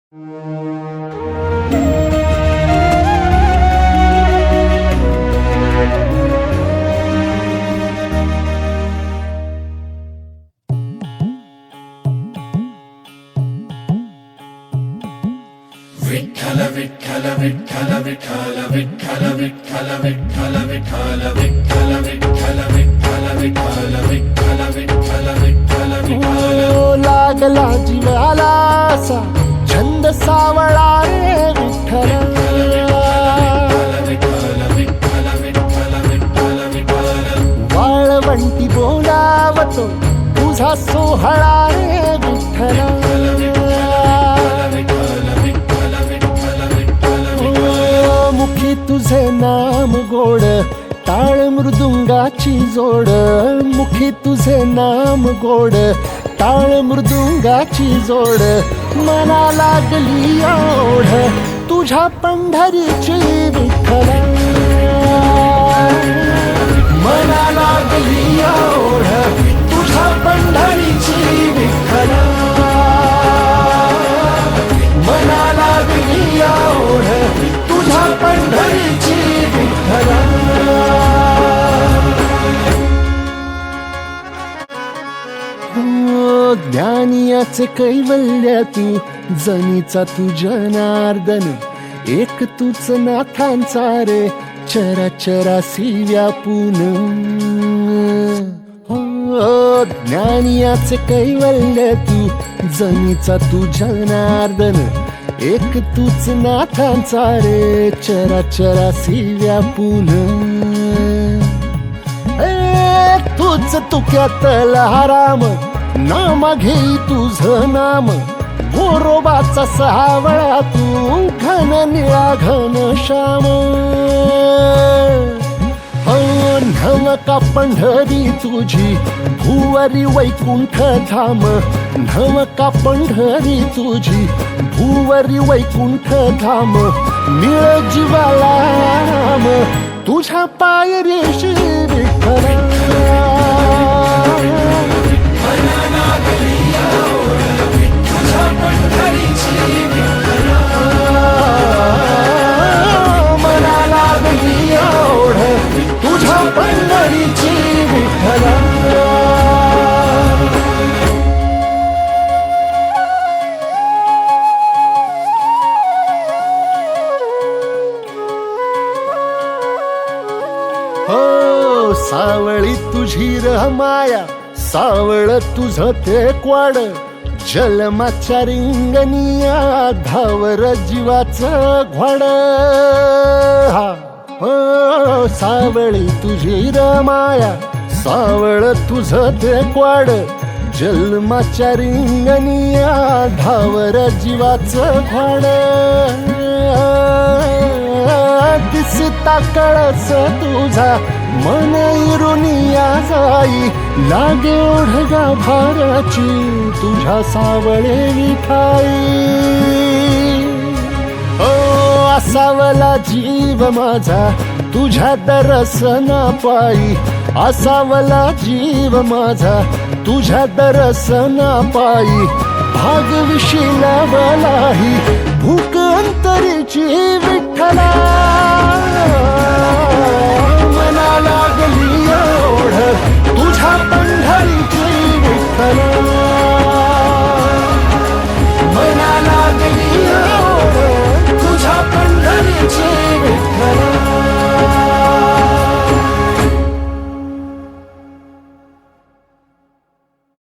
विठ्ठल विठ्ठल विठ्ठल विठ्ठल विठ्ठल विठ्ठल विठ्ठल विठ्ठल विठ्ठल विठ्ठल विठ्ठल विठ्ठल विठ्ठल विठ्ठल विठ्ठल विठ्ठल लागला जीवाला असा छंद सावळा रे विठ्ठल वाळवंटी बोलावतो तुझा सोहळा रे विठ्ठल मुखी तुझे नाम गोड टाळ मृदुंगाची जोड मुखी तुझे नाम गोड टाळ मृदुंगाची जोड मना लागली ओढ तुझ्या पंढरीची विठ्ठल मना लागली ओढ तुझ्या पंढरीची विठ्ठल मना लागली ओढ तुझ्या पंढरीची विठ्ठल ज्ञानियाचे कैवल्य तू जनीचा तू जनार्दन एक तूच नाथांचा रे चराचरासी व्यापून ज्ञानियाचे कैवल्य तू जनीचा तू जनार्दन एक तूच नाथांचा रे चराचरासी व्यापून तूच तुक्यातला राम नाम घेई तुझं नाम गोरोबाचा सावळा तू घन निळा घन श्याम नवका पंढरी तुझी भुवरी वैकुंठ धाम नवका पंढरी तुझी भुवरी वैकुंठ धाम मिळ जीवाला राम तुझ्या पायरीशी विठ्ठल मना लागली ओढ तुझ्या पंढरीची विठ्ठल हो सावळी तुझी माया सावळ तुझं ते क्वाड जलमाच्या रिंगणिया धावर जीवाचं घोड हो सावळी तुझी माया सावळ तुझं ते क्वाड जन्माच्या रिंगणिया धावर जीवाचं घोड दिसता कळस तुझा मन इरुनिया जाई लागे ओढगा भाराची तुझ्या सावळे विठाई ओ असावला जीव माझा तुझ्या दर्शना पायी असावला जीव माझा तुझ्या दर्शना पायी भाग विशीला बलाही